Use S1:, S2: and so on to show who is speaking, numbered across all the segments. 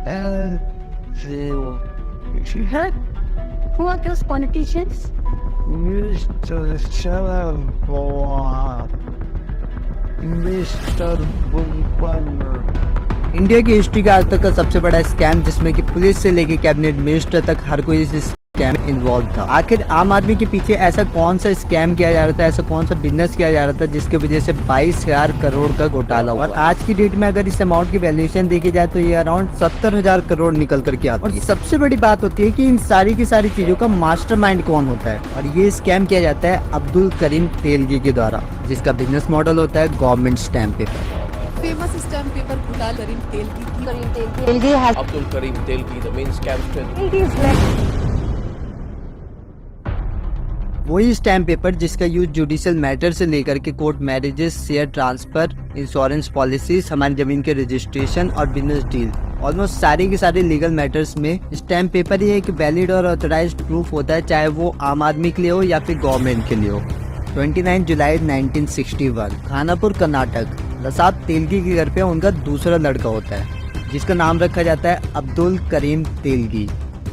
S1: And she had
S2: Who are those politicians?
S1: Mr. Shalabwa, Mr. Bulbanner.
S3: India की history का आज तक का सबसे बड़ा स्कैम जिसमें कि पुलिस से लेके कैबिनेट मिनिस्टर तक हर कोई इस स्कैम इन्वॉल्व था। आखिर आम आदमी के पीछे ऐसा कौन सा स्कैम किया जा रहा था, ऐसा कौन सा बिजनेस किया जा रहा था जिसकी वजह से 22,000 करोड़ का घोटाला हुआ। और आज की डेट में अगर इस अमाउंट की वैल्यूएशन देखी जाए तो ये अराउंड 70,000 करोड़ निकल करके आता है। और सबसे बड़ी बात होती है कि इन सारी की सारी चीजों का मास्टरमाइंड कौन होता है, और ये स्कैम किया जाता है अब्दुल करीम तेलगी के द्वारा, जिसका बिजनेस मॉडल होता है government stamp paper.
S4: Famous stamp paper घोटाला करीम Telgi
S2: Telgi has
S5: Abdul Karim Telgi, the main scamster.
S2: Telgi's left.
S3: वही स्टैम्प पेपर जिसका यूज जुडिशियल मैटर से लेकर के court marriages, share transfer, insurance policies, हमारी जमीन के रजिस्ट्रेशन और बिजनेस डील, ऑलमोस्ट सारे के सारे लीगल मैटर्स में स्टैम्प पेपर ही एक वैलिड और ऑथराइज्ड प्रूफ होता है, चाहे वो आम आदमी के लिए हो या फिर गवर्नमेंट के लिए हो। 29 जुलाई 1961 खानापुर कर्नाटक लसाब तेलगी के घर पे उनका दूसरा लड़का होता है जिसका नाम रखा जाता है अब्दुल करीम तेलगी।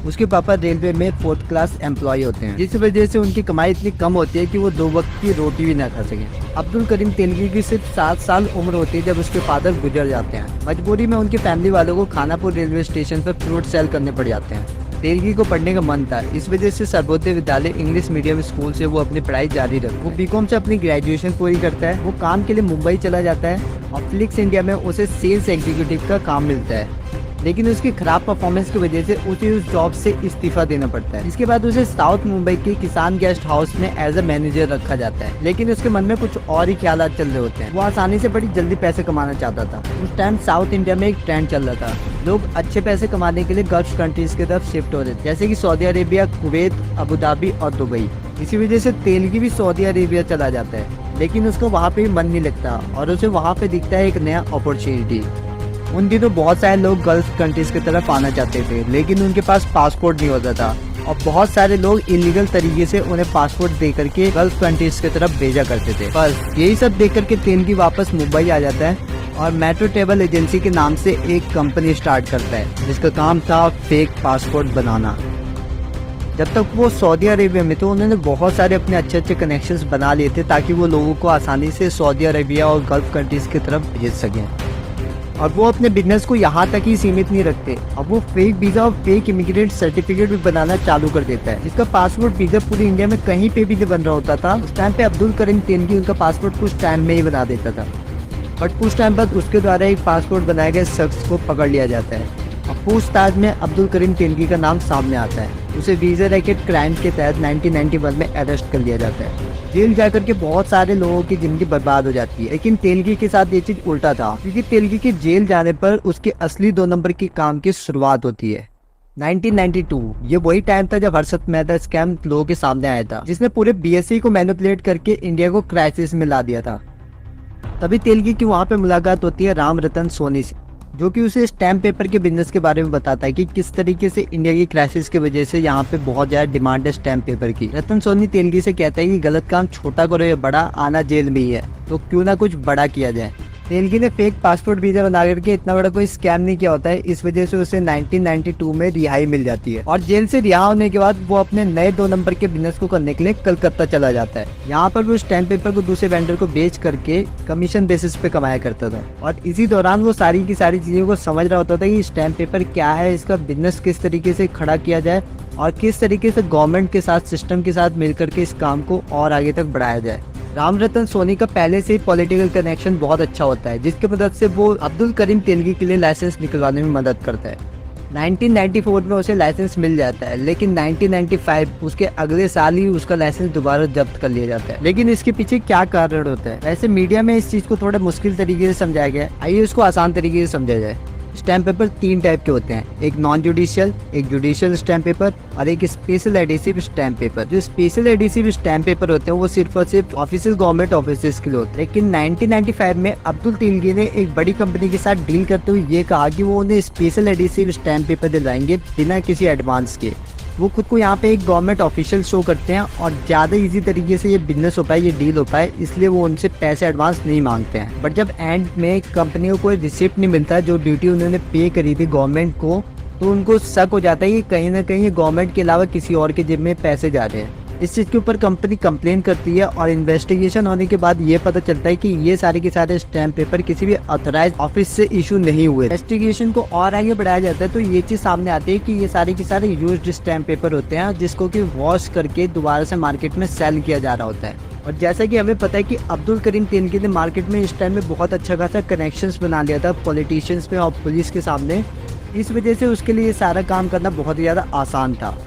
S3: उसके पापा रेलवे में 4th क्लास एम्प्लॉय होते हैं, जिस वजह से उनकी कमाई इतनी कम होती है कि वो 2 वक्त की रोटी भी ना खा सकें। अब्दुल करीम तेलगी की सिर्फ 7 साल उम्र होती है जब उसके फादर गुजर जाते हैं। मजबूरी में उनकी फैमिली वालों को खानापुर रेलवे स्टेशन पर फ्रूट सेल करने पड़ जाते हैं। तेलगी को पढ़ने का मन था, इस वजह से Sarvodaya Vidyalaya English medium school से वो अपनी पढ़ाई जारी रखता है। वो बीकॉम से अपनी ग्रेजुएशन पूरी करता है। वो काम के लिए मुंबई चला जाता है और फ्लिक्स इंडिया में उसे सेल्स एग्जीक्यूटिव का काम मिलता है, लेकिन उसकी खराब परफॉर्मेंस की वजह से उसे उस जॉब से इस्तीफा देना पड़ता है। इसके बाद उसे साउथ मुंबई के किसान गेस्ट हाउस में एज अ मैनेजर रखा जाता है, लेकिन उसके मन में कुछ और ही ख्याल चल रहे होते हैं। वो आसानी से बड़ी जल्दी पैसे कमाना चाहता था। उस टाइम साउथ इंडिया में एक ट्रेंड चल रहा था, लोग अच्छे पैसे कमाने के लिए गल्फ कंट्रीज की तरफ शिफ्ट हो रहे थे, जैसे कि Saudi Arabia, Kuwait, Abu Dhabi और दुबई। इसी वजह से तेलगी भी सऊदी अरेबिया चला जाता है, लेकिन उसको वहाँ पे भी मन नहीं लगता और उसे वहाँ पे दिखता है एक नया अपॉर्चुनिटी। उन दिनों बहुत सारे लोग गल्फ कंट्रीज की तरफ आना चाहते थे, लेकिन उनके पास पासपोर्ट नहीं होता था और बहुत सारे लोग इलीगल तरीके से उन्हें पासपोर्ट दे करके गल्फ कंट्रीज की तरफ भेजा करते थे। पर यही सब देख करके तेलगी वापस मुंबई आ जाता है और मेट्रो ट्रेवल एजेंसी के नाम से एक कंपनी स्टार्ट करता है जिसका काम था फेक पासपोर्ट बनाना। जब तक वो सऊदी अरेबिया में थे उन्होंने बहुत सारे अपने अच्छे अच्छे कनेक्शंस बना लिए थे ताकि वो लोगों को आसानी से सऊदी अरेबिया और गल्फ कंट्रीज की तरफ भेज सकें। और वो अपने बिजनेस को यहाँ तक ही सीमित नहीं रखते, अब वो फेक वीजा और फेक इमिग्रेंट सर्टिफिकेट भी बनाना चालू कर देता है, जिसका पासपोर्ट वीजा पूरी इंडिया में कहीं पे भी नहीं बन रहा होता था। उस टाइम पे अब्दुल करीम तेलगी उनका पासपोर्ट कुछ टाइम में ही बना देता था, बट कुछ टाइम बाद उसके द्वारा एक पासपोर्ट बनाए गए शख्स को पकड़ लिया जाता है और पूछताछ में अब्दुल करीम तेलगी का नाम सामने आता है। उसे वीजा रैकेट क्राइम के तहत 1991 में अरेस्ट कर लिया जाता है। जेल जाकर के बहुत सारे लोगों की जिंदगी बर्बाद हो जाती है, लेकिन तेलगी के साथ ये चीज उल्टा था, क्योंकि तेलगी के जेल जाने पर उसके असली 2 नंबर के काम की शुरुआत होती है। 1992 ये वही टाइम था जब हर्षद मेहता स्कैम लोगों के सामने आया था, जिसने पूरे बीएसई को मैनिपुलेट करके इंडिया को क्राइसिस में ला दिया था। तभी तेलगी की वहाँ पे मुलाकात होती है राम रतन सोनी से, जो कि उसे स्टैम्प पेपर के बिजनेस के बारे में बताता है कि किस तरीके से इंडिया की क्राइसिस की वजह से यहाँ पे बहुत ज्यादा डिमांड है स्टैम्प पेपर की। रतन सोनी तेलगी से कहता है कि गलत काम छोटा करो या बड़ा, आना जेल में ही है, तो क्यों ना कुछ बड़ा किया जाए। तेलगी ने फेक पासपोर्ट वीजा बना करके इतना बड़ा कोई स्कैम नहीं किया होता है, इस वजह से उसे 1992 में रिहाई मिल जाती है और जेल से रिहा होने के बाद वो अपने नए 2 नंबर के बिजनेस को करने के लिए कलकत्ता चला जाता है। यहाँ पर वो स्टैम्प पेपर को दूसरे वेंडर को बेच करके कमीशन बेसिस पे कमाया करता था और इसी दौरान वो सारी की सारी चीजों को समझ रहा होता था कि स्टैम्प पेपर क्या है, इसका बिजनेस किस तरीके से खड़ा किया जाए और किस तरीके से गवर्नमेंट के साथ, सिस्टम के साथ मिलकर के इस काम को और आगे तक बढ़ाया जाए। राम रतन सोनी का पहले से ही पॉलिटिकल कनेक्शन बहुत अच्छा होता है, जिसकी मदद से वो अब्दुल करीम तेलगी के लिए लाइसेंस निकलवाने में मदद करता है। 1994 में उसे लाइसेंस मिल जाता है, लेकिन 1995 उसके अगले साल ही उसका लाइसेंस दोबारा जब्त कर लिया जाता है। लेकिन इसके पीछे क्या कारण होता है, वैसे मीडिया में इस चीज को थोड़ा मुश्किल तरीके से समझाया गया है, आइए उसको आसान तरीके से समझा जाए। स्टैम्प पेपर 3 टाइप के होते हैं, एक नॉन जुडिशियल, एक जुडिशियल स्टैम्प पेपर और एक स्पेशल एडिसिव स्टैम्प पेपर। जो स्पेशल एडिसिव स्टैम्प पेपर होते हैं वो सिर्फ और सिर्फ ऑफिशियल गवर्नमेंट ऑफिसेस के लिए होते हैं। लेकिन 1995 में अब्दुल तेलगी ने एक बड़ी कंपनी के साथ डील करते हुए ये कहा कि वो उन्हें स्पेशल एडिसिव स्टैम्प पेपर दिलवाएंगे बिना किसी एडवांस के। वो खुद को यहाँ पे एक गवर्नमेंट ऑफिशियल शो करते हैं और ज़्यादा इजी तरीके से ये बिजनेस हो पाए, ये डील हो पाए, इसलिए वो उनसे पैसे एडवांस नहीं मांगते हैं। बट जब एंड में कंपनी को कोई रिसिप्ट नहीं मिलता जो ड्यूटी उन्होंने पे करी थी गवर्नमेंट को, तो उनको शक हो जाता है कि कहीं ना कहीं गवर्नमेंट के अलावा किसी और के जेब में पैसे जा रहे हैं। इस चीज़ के ऊपर कंपनी कंप्लेन करती है और इन्वेस्टिगेशन होने के बाद ये पता चलता है कि ये सारे के सारे स्टैम्प पेपर किसी भी ऑथराइज ऑफिस से इशू नहीं हुए। इन्वेस्टिगेशन को और आगे बढ़ाया जाता है तो ये चीज़ सामने आती है कि ये सारे के सारे यूज्ड स्टैम्प पेपर होते हैं जिसको कि वॉश करके दोबारा से मार्केट में सेल किया जा रहा होता है। और जैसा कि हमें पता है कि अब्दुल करीम तेलगी ने मार्केट में इस टाइम में बहुत अच्छा खासा कनेक्शंस बना लिया था पॉलिटिशियंस में और पुलिस के सामने। इस वजह से उसके लिए सारा काम करना बहुत ही ज़्यादा आसान था।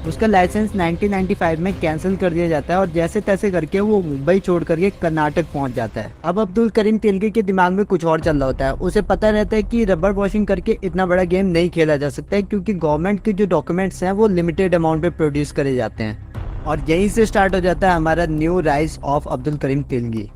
S3: उसका लाइसेंस 1995 में कैंसिल कर दिया जाता है और जैसे तैसे करके वो मुंबई छोड़ करके कर्नाटक पहुंच जाता है। अब अब्दुल करीम तेलगी के दिमाग में कुछ और चल रहा होता है। उसे पता रहता है कि रबर वॉशिंग करके इतना बड़ा गेम नहीं खेला जा सकता है क्योंकि गवर्नमेंट के जो डॉक्यूमेंट्स हैं वो लिमिटेड अमाउंट में प्रोड्यूस करे जाते हैं। और यहीं से स्टार्ट हो जाता है हमारा new rise of Abdul Karim Telgi.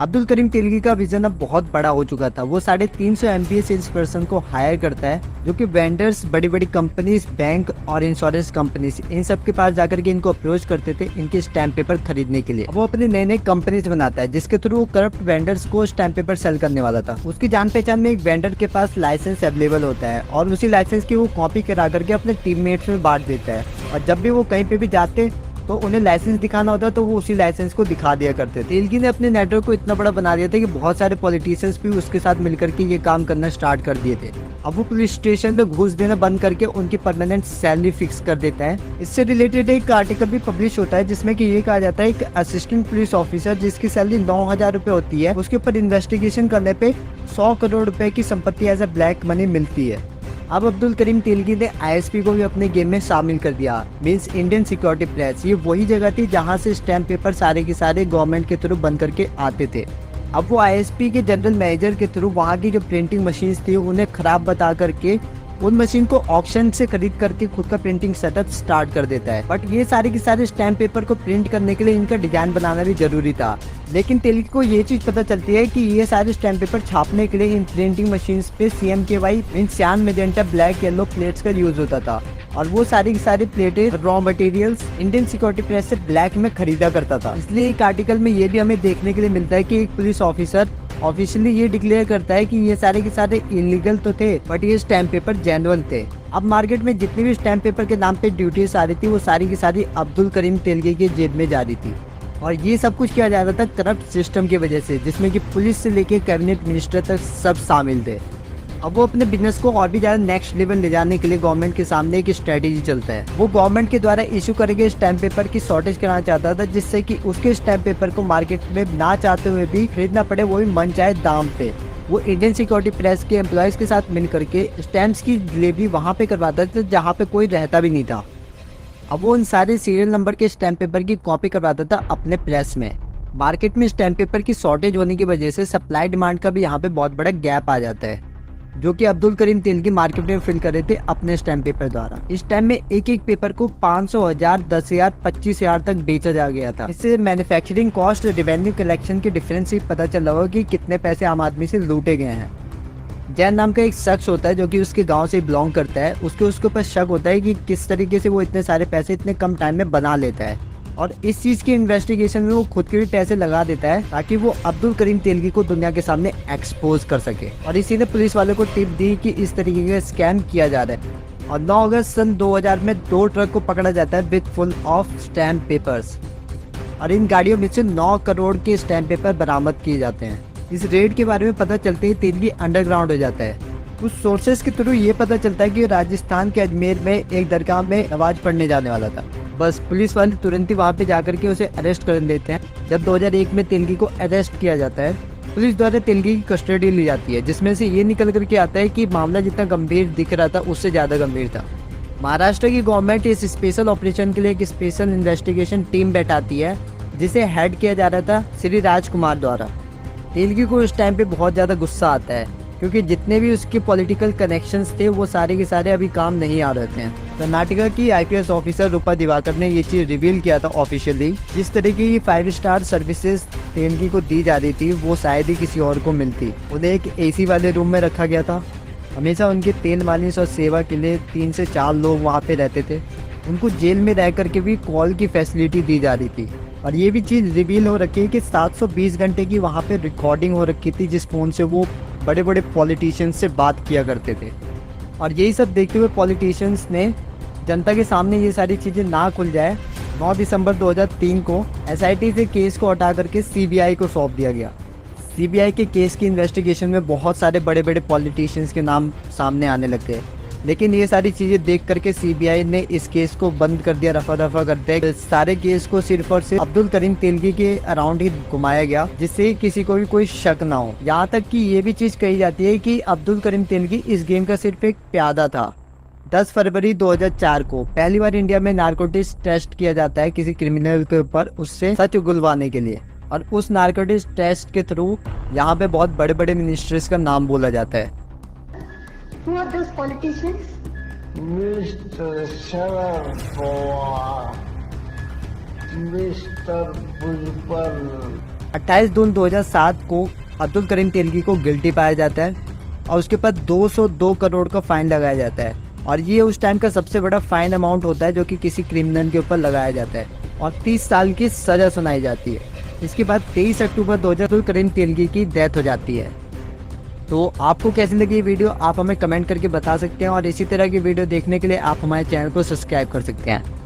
S3: Abdul Karim Telgi का विजन अब बहुत बड़ा हो चुका था। वो 350 MBA सेल्स पर्सन को हायर करता है जो कि वेंडर्स, बड़ी बड़ी कंपनीज, बैंक और इंश्योरेंस कंपनीज, इन सब के पास जाकर के इनको अप्रोच करते थे इनके स्टैम्प पेपर खरीदने के लिए। वो अपने नए नए कंपनीज बनाता है जिसके थ्रू वो करप्ट वेंडर्स को स्टैम्प पेपर सेल करने वाला था। उसकी जान पहचान में एक वेंडर के पास लाइसेंस अवेलेबल होता है और उसी लाइसेंस की वो कॉपी करा करके अपने टीममेट्स में बांट देता है। और जब भी वो कहीं पे भी जाते तो उन्हें लाइसेंस दिखाना होता तो वो उसी लाइसेंस को दिखा दिया करते थे। तेलगी ने अपने नेटवर्क को इतना बड़ा बना दिया था कि बहुत सारे पॉलिटिशियंस भी उसके साथ मिलकर के ये काम करना स्टार्ट कर दिए थे। अब वो पुलिस स्टेशन पे घूस देना बंद करके उनकी परमानेंट सैलरी फिक्स कर देता है। इससे रिलेटेड एक आर्टिकल भी पब्लिश होता है जिसमें कि ये कहा जाता है एक असिस्टेंट पुलिस ऑफिसर जिसकी सैलरी 9,000 रुपए होती है, उसके ऊपर इन्वेस्टिगेशन करने पे 100 करोड़ रुपए की संपत्ति एज अ ब्लैक मनी मिलती है। अब अब्दुल करीम तेलगी ने ISP को भी अपने गेम में शामिल कर दिया, मींस इंडियन सिक्योरिटी प्रेस। ये वही जगह थी जहां से स्टैम्प पेपर सारे के सारे गवर्नमेंट के थ्रू बन करके आते थे। अब वो ISP के जनरल मैनेजर के थ्रू वहां की जो प्रिंटिंग मशीन्स थी उन्हें खराब बता करके उन मशीन को ऑक्शन से खरीद करके खुद का प्रिंटिंग सेटअप स्टार्ट कर देता है। बट ये सारे के सारे स्टैम्प पेपर को प्रिंट करने के लिए इनका डिजाइन बनाना भी जरूरी था। लेकिन तेलगी को ये चीज पता चलती है कि ये सारे स्टैम्प पेपर छापने के लिए इन प्रिंटिंग मशीन्स पे CMKY मीन सियान मैजेंटा ब्लैक येलो प्लेट्स का यूज होता था और वो सारी की सारी प्लेटें raw materials Indian security press से ब्लैक में खरीदा करता था। इसलिए एक आर्टिकल में ये भी हमें देखने के लिए मिलता है कि एक पुलिस ऑफिसर ऑफिशियली ये डिक्लेयर करता है कि ये सारे के सारे इलीगल तो थे बट ये स्टैम्प पेपर जेन्युइन थे। अब मार्केट में जितनी भी स्टैम्प पेपर के नाम पे ड्यूटीज आ रही थी वो सारी की सारी अब्दुल करीम तेलगी के जेब में जा रही थी और ये सब कुछ किया जा रहा था करप्ट सिस्टम की वजह से, जिसमें कि पुलिस से लेके कैबिनेट मिनिस्टर तक सब शामिल थे। अब वो अपने बिजनेस को और भी ज्यादा नेक्स्ट लेवल ले जाने के लिए गवर्नमेंट के सामने एक स्ट्रेटेजी चलता है। वो गवर्नमेंट के द्वारा इशू करे गए स्टैम्प पेपर की शॉर्टेज कराना चाहता था जिससे कि उसके स्टैम्प पेपर को मार्केट में ना चाहते हुए भी खरीदना पड़े, वो भी मन चाहे दाम पे। वो इंडियन सिक्योरिटी प्रेस के एम्प्लॉयज के साथ मिल करके स्टैम्प्स की डिलीवरी वहाँ पे करवाता था जहाँ पे कोई रहता भी नहीं था। अब वो उन सारे सीरियल नंबर के स्टैम्प पेपर की कॉपी करवाता था अपने प्रेस में। मार्केट में स्टैम्प पेपर की शॉर्टेज होने की वजह से सप्लाई डिमांड का भी यहाँ पे बहुत बड़ा गैप आ जाता है जो कि अब्दुल करीम तेलगी मार्केट में फिल कर रहे थे अपने स्टैम्प पेपर द्वारा। इस टाइम में एक एक पेपर को 500, 1000, 10,000, 25,000 तक बेचा जा गया था। इससे मैन्युफैक्चरिंग कॉस्ट, रेवेन्यू कलेक्शन के डिफरेंस से पता चल रहा होगा कि कितने पैसे आम आदमी से लूटे गए हैं। जैन नाम का एक शख्स होता है जो कि उसके गांव से बिलोंग करता है। उसके ऊपर शक होता है कि किस तरीके से वो इतने सारे पैसे इतने कम टाइम में बना लेता है और इस चीज की इन्वेस्टिगेशन में वो खुद के भी पैसे लगा देता है ताकि वो अब्दुल करीम तेलगी को दुनिया के सामने एक्सपोज कर सके। और इसी ने पुलिस वालों को टिप दी कि इस तरीके का स्कैम किया जा रहा है। और 9 अगस्त सन 2000 में 2 ट्रक को पकड़ा जाता है with full of stamp papers और इन गाड़ियों में से 9 करोड़ के स्टैम्प पेपर बरामद किए जाते हैं। इस रेड के बारे में पता चलते ही तेलगी अंडरग्राउंड हो जाता है। कुछ सोर्सेस के थ्रू ये पता चलता है कि राजस्थान के अजमेर में एक दरगाह में नमाज पढ़ने जाने वाला था। बस पुलिस वाले तुरंत ही वहाँ पे जाकर के उसे अरेस्ट कर लेते हैं। जब 2001 में तेलगी को अरेस्ट किया जाता है पुलिस द्वारा तेलगी की कस्टडी ली जाती है जिसमें से ये निकल करके आता है कि मामला जितना गंभीर दिख रहा था उससे ज़्यादा गंभीर था। महाराष्ट्र की गवर्नमेंट इस स्पेशल ऑपरेशन के लिए एक स्पेशल इन्वेस्टिगेशन टीम बैठाती है जिसे हेड किया जा रहा था श्री राजकुमार द्वारा। तेलगी को उस टाइम पे बहुत ज़्यादा गुस्सा आता है क्योंकि जितने भी उसके पॉलिटिकल कनेक्शंस थे वो सारे के सारे अभी काम नहीं आ रहे थे। कर्नाटका की IPS ऑफिसर रूपा दिवाकर ने ये चीज़ रिवील किया था ऑफिशियली। जिस तरीके की 5 स्टार सर्विसेज तेलगी को दी जा रही थी वो शायद ही किसी और को मिलती। उन्हें एक AC वाले रूम में रखा गया था। हमेशा उनके तेल मालिश और सेवा के लिए 3 से 4 लोग वहाँ पे रहते थे। उनको जेल में रह करके भी कॉल की फैसिलिटी दी जा रही थी। और ये भी चीज़ रिवील हो रखी है कि 720 घंटे की वहाँ पे रिकॉर्डिंग हो रखी थी, जिस फ़ोन से वो बड़े बड़े पॉलिटिशियंस से बात किया करते थे। और यही सब देखते हुए पॉलिटिशियंस ने जनता के सामने ये सारी चीज़ें ना खुल जाए, 9 दिसंबर 2003 को SIT से केस को हटा करके CBI को सौंप दिया गया। CBI के केस की इन्वेस्टिगेशन में बहुत सारे बड़े बड़े पॉलिटिशियंस के नाम सामने आने लग गए, लेकिन ये सारी चीज़ें देख करके CBI ने इस केस को बंद कर दिया, रफा दफा कर दिया। सारे केस को सिर्फ और सिर्फ अब्दुल करीम तेलगी के अराउंड ही घुमाया गया, जिससे किसी को भी कोई शक ना हो। यहाँ तक कि ये भी चीज़ कही जाती है कि अब्दुल करीम तेलगी इस गेम का सिर्फ एक प्यादा था। 10 फरवरी 2004 को पहली बार इंडिया में नारकोटिक्स टेस्ट किया जाता है किसी क्रिमिनल के ऊपर, उससे सच उगलवाने के लिए। और उस नारकोटिक्स टेस्ट के थ्रू यहाँ पे बहुत बड़े बड़े मिनिस्टर्स का नाम बोला जाता है।
S2: Who are those politicians?
S1: Mr. Sharapova, Mr. Bhujbal.
S3: 28 जून 2007 को अब्दुल करीम तेलगी को गिल्टी पाया जाता है और उसके बाद 202 करोड़ का फाइन लगाया जाता है। और ये उस टाइम का सबसे बड़ा फाइन अमाउंट होता है जो कि किसी क्रिमिनल के ऊपर लगाया जाता है, और 30 साल की सज़ा सुनाई जाती है। इसके बाद 23 अक्टूबर 2000 अब्दुल करीम तेलगी की डेथ हो जाती है। तो आपको कैसी लगी ये वीडियो आप हमें कमेंट करके बता सकते हैं, और इसी तरह की वीडियो देखने के लिए आप हमारे चैनल को सब्सक्राइब कर सकते हैं।